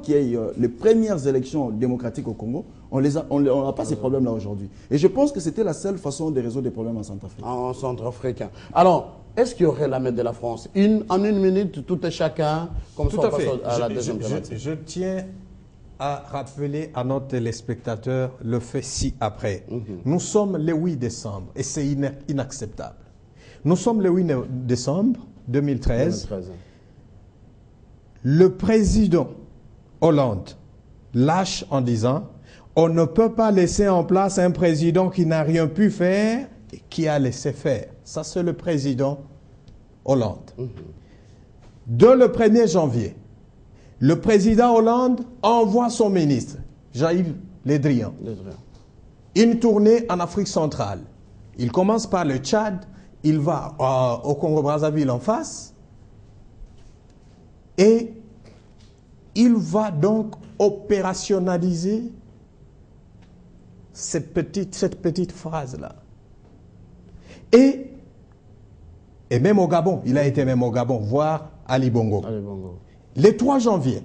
qu'il y ait les premières élections démocratiques au Congo, on n'a pas ces problèmes-là aujourd'hui. Et je pense que c'était la seule façon de résoudre des problèmes en Centrafrique. En Centrafrique. Alors, est-ce qu'il y aurait la main de la France en une minute, tout et chacun, comme ça on passe à la deuxième thématique. Je tiens à rappeler à nos téléspectateurs le fait ci-après. Nous sommes le 8 décembre et c'est inacceptable. Nous sommes le 8 décembre 2013. Le président Hollande lâche en disant « On ne peut pas laisser en place un président qui n'a rien pu faire et qui a laissé faire. » Ça, c'est le président Hollande. Dès le 1er janvier, le président Hollande envoie son ministre, Jean-Yves Le Drian, une tournée en Afrique centrale. Il commence par le Tchad, il va au Congo-Brazzaville en face, et il va donc opérationnaliser cette petite phrase-là. Et même au Gabon, il a été même au Gabon, voir Ali Bongo. Le 3 janvier,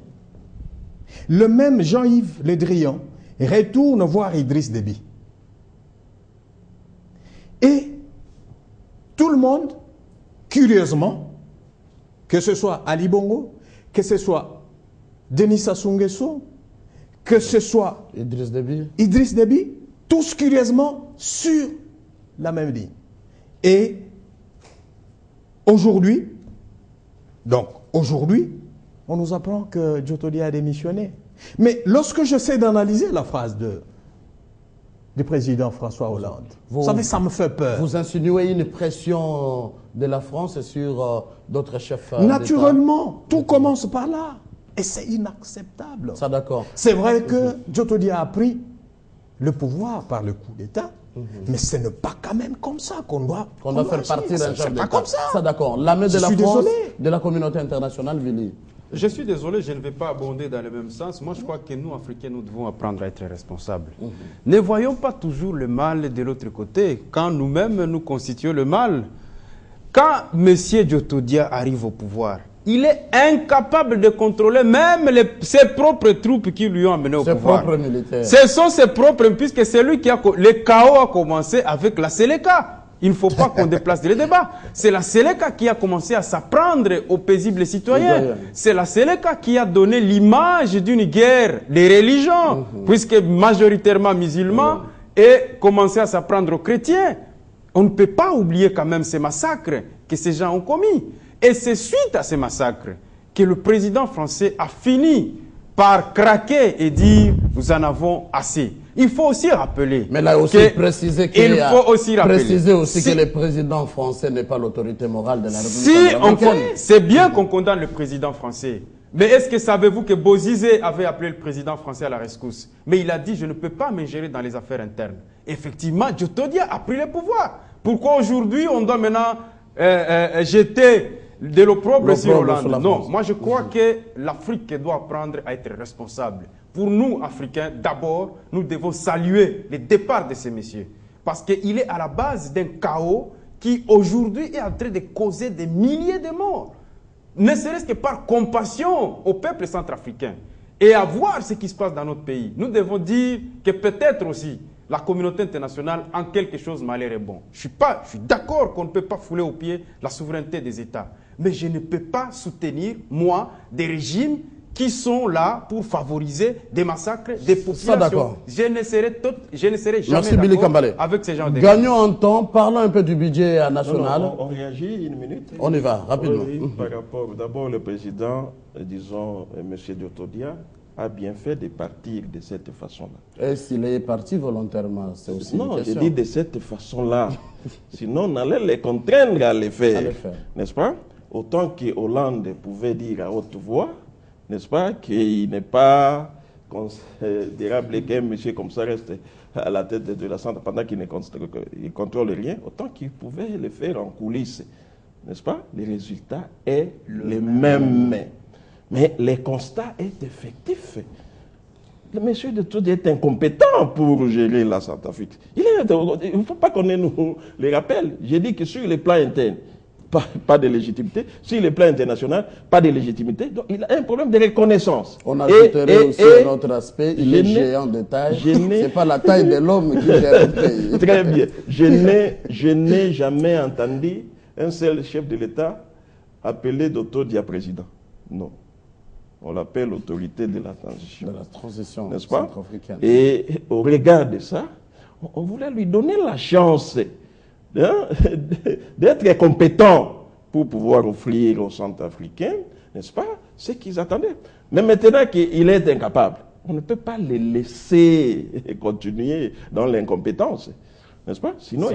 le même Jean-Yves Le Drian retourne voir Idriss Déby. Et tout le monde, curieusement, que ce soit Ali Bongo, que ce soit Denis Sassou Nguesso, que ce soit Idriss Déby, tous curieusement sur la même ligne. Et aujourd'hui, on nous apprend que Djotodia a démissionné. Mais lorsque j'essaie d'analyser la phrase du président François Hollande, vous savez, ça me fait peur. Vous insinuez une pression de la France sur d'autres chefs naturellement, tout commence par là. Et c'est inacceptable. Ça, d'accord. C'est vrai que Djotodia a pris le pouvoir par le coup d'État, mais ce n'est pas quand même comme ça qu'on doit faire partir un chef d'État. pas comme ça. Ça, d'accord. La main de la France, de la communauté internationale, Vili. Je suis désolé, je ne vais pas abonder dans le même sens. Moi, je crois que nous, Africains, nous devons apprendre à être responsables. Ne voyons pas toujours le mal de l'autre côté, quand nous-mêmes nous constituons le mal. Quand M. Djotodia arrive au pouvoir, il est incapable de contrôler même ses propres troupes qui lui ont amené au pouvoir. Ses propres militaires. Ce sont ses propres, puisque c'est lui qui a... Le chaos a commencé avec la Séléka. Il ne faut pas qu'on déplace les débats. C'est la Séléka qui a commencé à s'apprendre aux paisibles citoyens. C'est la Séléka qui a donné l'image d'une guerre des religions, puisque majoritairement musulmans, et commencé à s'apprendre aux chrétiens. On ne peut pas oublier quand même ces massacres que ces gens ont commis. Et c'est suite à ces massacres que le président français a fini par craquer et dire « nous en avons assez ». Il faut aussi rappeler... Mais là aussi, préciser que le président français n'est pas l'autorité morale de la République. C'est bien qu'on condamne le président français. Mais est-ce que savez-vous que Bozizé avait appelé le président français à la rescousse? Mais il a dit « je ne peux pas m'ingérer dans les affaires internes ». Effectivement, Djotodia a pris le pouvoir. Pourquoi aujourd'hui on doit maintenant jeter de l'opprobre sur Hollande? Non, moi je crois que l'Afrique doit apprendre à être responsable. Pour nous, Africains, d'abord, nous devons saluer le départ de ces messieurs. Parce qu'il est à la base d'un chaos qui, aujourd'hui, est en train de causer des milliers de morts. Ne serait-ce que par compassion au peuple centrafricain. Et à voir ce qui se passe dans notre pays. Nous devons dire que peut-être aussi, la communauté internationale, en quelque chose, malheur est bon. Je suis d'accord qu'on ne peut pas fouler aux pieds la souveraineté des États. Mais je ne peux pas soutenir, moi, des régimes qui sont là pour favoriser des massacres des populations. Je ne serai jamais d'accord avec ces gens de... Gagnons en temps, parlons un peu du budget national. On réagit une minute. On y va, rapidement. Oui, par rapport, d'abord, le président, disons, M. Djotodia, a bien fait de partir de cette façon-là. Et s'il est parti volontairement, c'est aussi une question. Non, je dis de cette façon-là. Sinon, on allait les contraindre à le faire. N'est-ce pas? Autant que Hollande pouvait dire à haute voix, n'est-ce pas, qu'il n'est pas considérable qu'un monsieur comme ça reste à la tête de la centre pendant qu'il ne contrôle rien, autant qu'il pouvait le faire en coulisses. N'est-ce pas? Le résultat est le même. Mais le constat est effectif. Le monsieur de tout est incompétent pour gérer la Centrafrique. Il ne faut pas qu'on nous le rappelle. J'ai dit que sur le plan interne, pas de légitimité. Sur le plan international, pas de légitimité. Donc, il a un problème de reconnaissance. On ajouterait aussi un autre aspect, il est géant de taille. Ce n'est pas la taille de l'homme qui gère le pays. Très bien. Je n'ai jamais entendu un seul chef de l'État appelé d'autodia président. Non. On l'appelle l'autorité de la transition. De la transition, n'est-ce pas? centrafricaine. Et au regard de ça, on voulait lui donner la chance d'être compétent pour pouvoir offrir aux Centrafricains, n'est-ce pas, ce qu'ils attendaient. Mais maintenant qu'il est incapable, on ne peut pas le laisser continuer dans l'incompétence, n'est-ce pas? Sinon,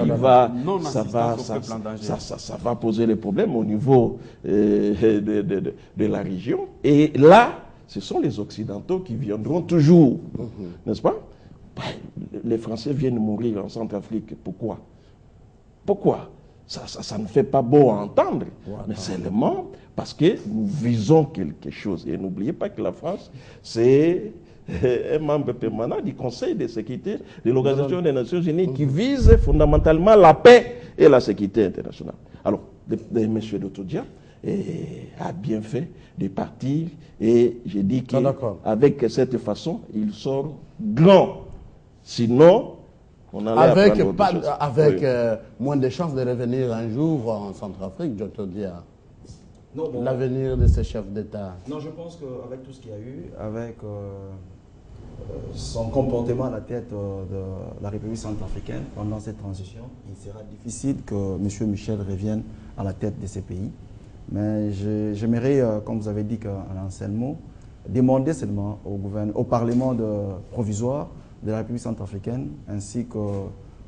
ça va poser des problèmes au niveau de la région. Et là, ce sont les Occidentaux qui viendront toujours, n'est-ce pas? Les Français viennent mourir en Centrafrique. Pourquoi? Pourquoi? Ça ne fait pas beau à entendre, mais seulement parce que nous visons quelque chose. Et n'oubliez pas que la France, c'est un membre permanent du Conseil de sécurité de l'Organisation des Nations Unies qui vise fondamentalement la paix et la sécurité internationale. Alors, M. Dotodia a bien fait de partir et j'ai dit qu'avec cette façon, il sort grand. Sinon, on allait avec moins de chances de revenir un jour en Centrafrique, je te dis. L'avenir de ces chefs d'État. Non, je pense qu'avec tout ce qu'il y a eu, avec son comportement à la tête de la République centrafricaine pendant cette transition, il sera difficile que M. Michel revienne à la tête de ces pays. Mais j'aimerais, comme vous avez dit en un seul mot, demander seulement au Parlement provisoire de la République centrafricaine ainsi que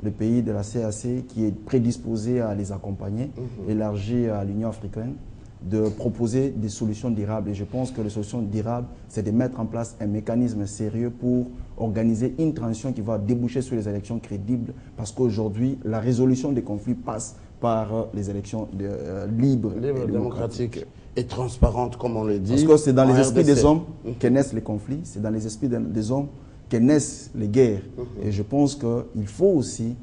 le pays de la CAC qui est prédisposé à les accompagner, élargi à l'Union africaine, de proposer des solutions durables. Et je pense que les solutions durables, c'est de mettre en place un mécanisme sérieux pour organiser une transition qui va déboucher sur les élections crédibles, parce qu'aujourd'hui, la résolution des conflits passe par les élections libres et démocratiques. Et transparentes, comme on le dit. Parce que c'est dans les esprits des hommes que naissent les conflits, c'est dans les esprits des hommes que naissent les guerres. Et je pense qu'il faut aussi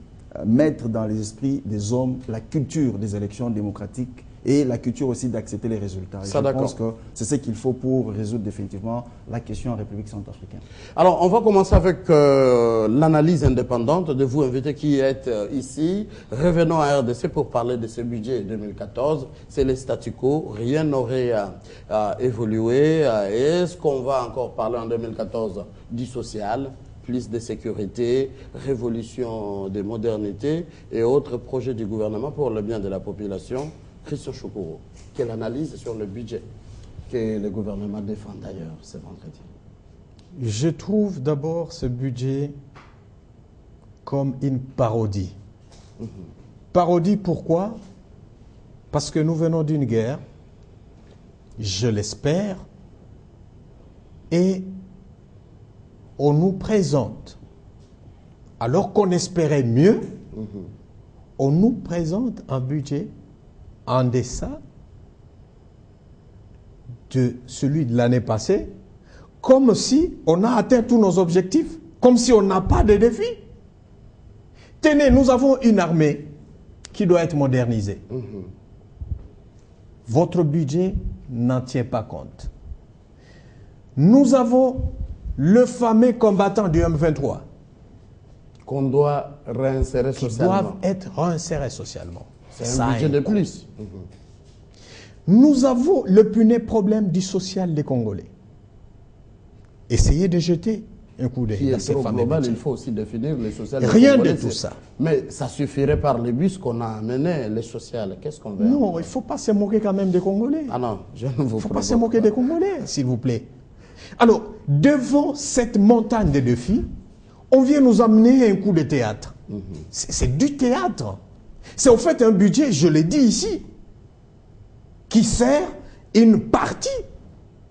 mettre dans les esprits des hommes la culture des élections démocratiques et la culture aussi d'accepter les résultats. Je pense que c'est ce qu'il faut pour résoudre définitivement la question en République centrafricaine. Alors, on va commencer avec l'analyse indépendante de vous, invité qui êtes ici. Revenons à RDC pour parler de ce budget 2014. C'est le statu quo, rien n'aurait évolué. Est-ce qu'on va encore parler en 2014 du social, plus de sécurité, révolution des modernités et autres projets du gouvernement pour le bien de la population? Christian Chokoro, quelle analyse sur le budget que le gouvernement défend d'ailleurs ce vendredi? Je trouve d'abord ce budget comme une parodie. Parodie pourquoi? Parce que nous venons d'une guerre, je l'espère, et on nous présente, alors qu'on espérait mieux, on nous présente un budget en deçà de celui de l'année passée, comme si on a atteint tous nos objectifs, comme si on n'a pas de défis. Tenez, nous avons une armée qui doit être modernisée. Votre budget n'en tient pas compte. Nous avons le fameux combattant du M23 qu'on doit réinsérer socialement. Qui doivent être réinsérés socialement. C'est un budget de plus. Nous avons le punaise problème du social des Congolais. Essayez de jeter un coup d'œil dans ces fameux budgets. Il faut aussi définir le social. Rien de tout ça. Mais ça suffirait par les bus qu'on a amenés, les sociales. Qu'est-ce qu'on veut? Non, il ne faut pas se moquer quand même des Congolais. Ah non, je ne vous Il ne faut pas se moquer des Congolais, s'il vous plaît. Alors, devant cette montagne de défis, on vient nous amener un coup de théâtre. C'est du théâtre. C'est au fait un budget, je l'ai dit ici, qui sert une partie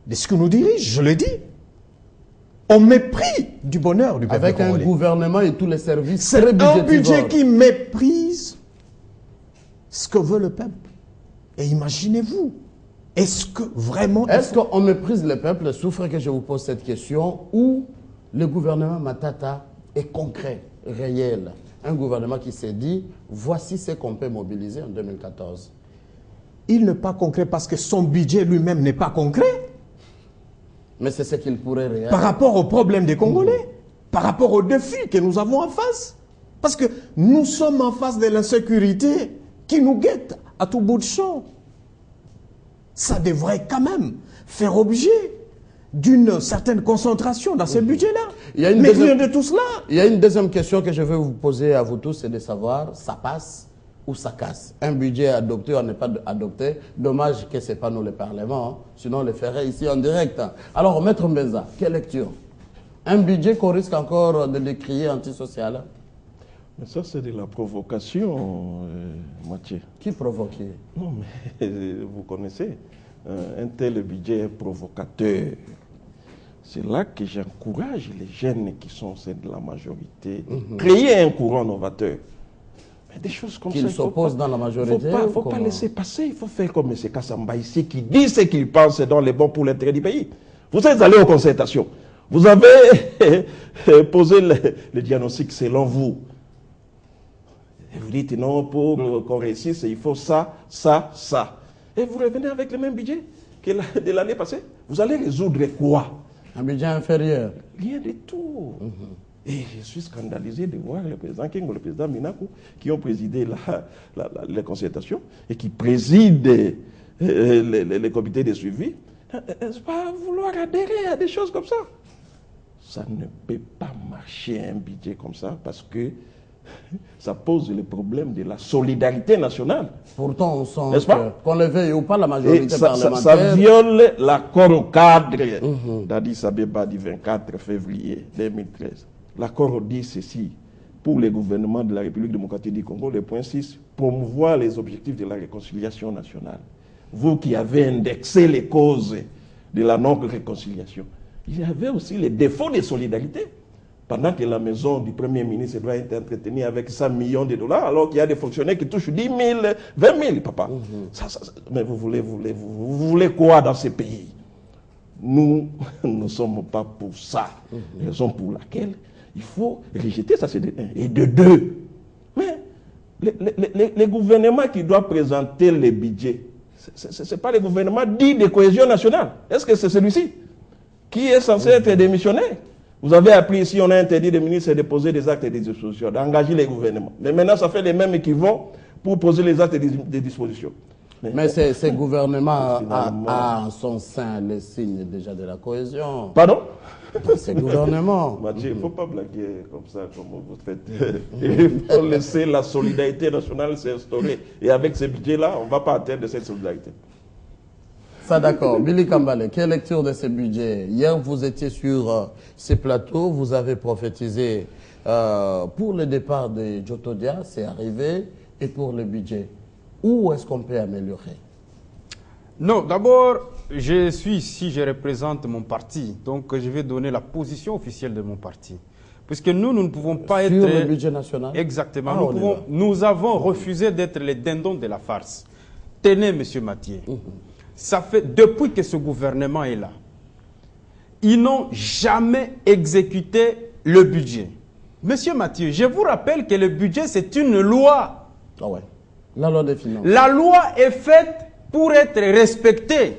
de ce que nous dirige, je l'ai dit, au mépris du bonheur du peuple avec congolais. Un gouvernement et tous les services. C'est un budget qui méprise ce que veut le peuple. Et imaginez-vous, est-ce que vraiment... Est-ce qu'on méprise le peuple? Souffre que je vous pose cette question. Ou le gouvernement Matata est concret, réel? Un gouvernement qui s'est dit, voici ce qu'on peut mobiliser en 2014. il n'est pas concret parce que son budget lui-même n'est pas concret. Mais c'est ce qu'il pourrait réaliser. Par rapport aux problèmes des Congolais, par rapport aux défis que nous avons en face. Parce que nous sommes en face de l'insécurité qui nous guette à tout bout de champ. Ça devrait quand même faire objet d'une certaine concentration dans ce budget-là. Mais rien de tout cela. Il y a une deuxième question que je veux vous poser à vous tous, c'est de savoir, ça passe ou ça casse? Un budget adopté ou n'est pas adopté, dommage que ce n'est pas nous le Parlement, hein. Sinon on le ferait ici en direct. Alors, Maître Mbenza, quelle lecture? Un budget qu'on risque encore de décrier antisocial? Mais ça, c'est de la provocation, Mathieu. Qui provoque? Non, mais vous connaissez, un tel budget est provocateur. C'est là que j'encourage les jeunes qui sont ceux de la majorité, créer un courant novateur. Mais des choses comme ça. Qu'ils s'opposent dans la majorité? Il ne faut pas laisser passer. Il faut faire comme M. Kassamba ici, qui dit ce qu'il pense dans les bons pour l'intérêt du pays. Vous êtes allé aux concertations. Vous avez posé le diagnostic selon vous. Et vous dites non, pour qu'on réussisse, il faut ça, ça, ça. Et vous revenez avec le même budget que de l'année passée. Vous allez résoudre quoi? Un budget inférieur? Rien du tout. Et je suis scandalisé de voir le président Kengo, le président Minakou, qui ont présidé les concertations et qui président les comités de suivi. Est-ce pas vouloir adhérer à des choses comme ça? Ça ne peut pas marcher un budget comme ça parce que ça pose le problème de la solidarité nationale. Pourtant, on sent qu'on le veuille ou pas, la majorité parlementaire... Ça viole l'accord cadre d'Addis Abeba du 24 février 2013. L'accord dit ceci, pour les gouvernements de la République démocratique du Congo, le point 6, promouvoir les objectifs de la réconciliation nationale. Vous qui avez indexé les causes de la non-réconciliation, il y avait aussi les défauts de solidarité. Pendant que la maison du Premier ministre doit être entretenue avec 100 millions de dollars, alors qu'il y a des fonctionnaires qui touchent 10 000, 20 000, papa. Mais vous voulez quoi dans ces pays? Nous ne sommes pas pour ça. Raison pour laquelle il faut rejeter ça, c'est de 1. Et de 2, mais les gouvernements qui doivent présenter les budgets, ce n'est pas le gouvernement dit de cohésion nationale. Est-ce que c'est celui-ci qui est censé être démissionnaire? Vous avez appris ici, on a interdit des ministres de poser des actes et des dispositions, d'engager les gouvernements. Mais maintenant, ça fait les mêmes qui vont pour poser les actes et des dispositions. Mais ces gouvernements a en son sein les signes déjà de la cohésion. Pardon? Ces gouvernements. Mathieu, il ne faut pas blaguer comme ça, comme vous faites. Il faut laisser la solidarité nationale s'instaurer. Et avec ce budget-là, on ne va pas atteindre cette solidarité. Ça, d'accord. Billy Kambale, quelle lecture de ce budget? Hier, vous étiez sur ces plateaux, vous avez prophétisé pour le départ de Jotodia, c'est arrivé, et pour le budget. Où est-ce qu'on peut améliorer? Non, d'abord, je suis ici, je représente mon parti, donc je vais donner la position officielle de mon parti. Puisque nous ne pouvons pas être... Sur le budget national? Exactement. Nous avons refusé d'être les dindons de la farce. Tenez, M. Mathieu. Ça fait, depuis que ce gouvernement est là, ils n'ont jamais exécuté le budget. Monsieur Mathieu, je vous rappelle que le budget, c'est une loi. Ah ouais. La loi des finances. La loi est faite pour être respectée.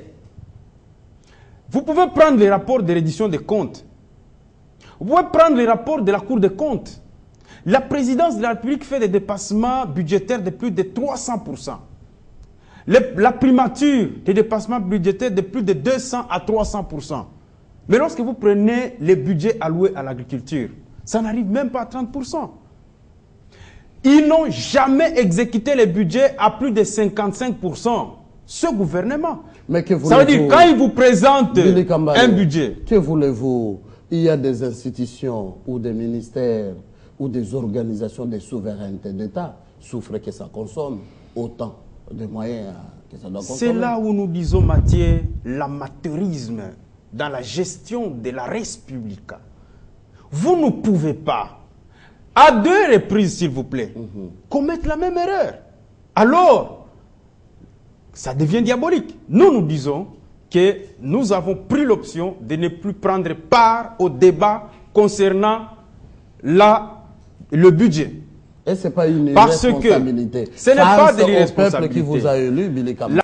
Vous pouvez prendre les rapports de reddition des comptes. Vous pouvez prendre les rapports de la Cour des comptes. La présidence de la République fait des dépassements budgétaires de plus de 300%. La primature des dépassements budgétaires de plus de 200 à 300%. Mais lorsque vous prenez les budgets alloués à l'agriculture, ça n'arrive même pas à 30%. Ils n'ont jamais exécuté les budgets à plus de 55%. Ce gouvernement. Mais que ça veut dire quand ils vous présentent un budget. Que voulez-vous? Il y a des institutions ou des ministères ou des organisations de souveraineté d'État souffrent que ça consomme autant de moyens que ça doit consommer. C'est là où nous disons, Mathieu, l'amateurisme dans la gestion de la res publica. Vous ne pouvez pas, à 2 reprises, s'il vous plaît, commettre la même erreur. Alors, ça devient diabolique. Nous disons que nous avons pris l'option de ne plus prendre part au débat concernant le budget. Et ce n'est pas une irresponsabilité. Ce n'est pas de l'irresponsabilité. Peuple qui vous a élu, Billy Kambale.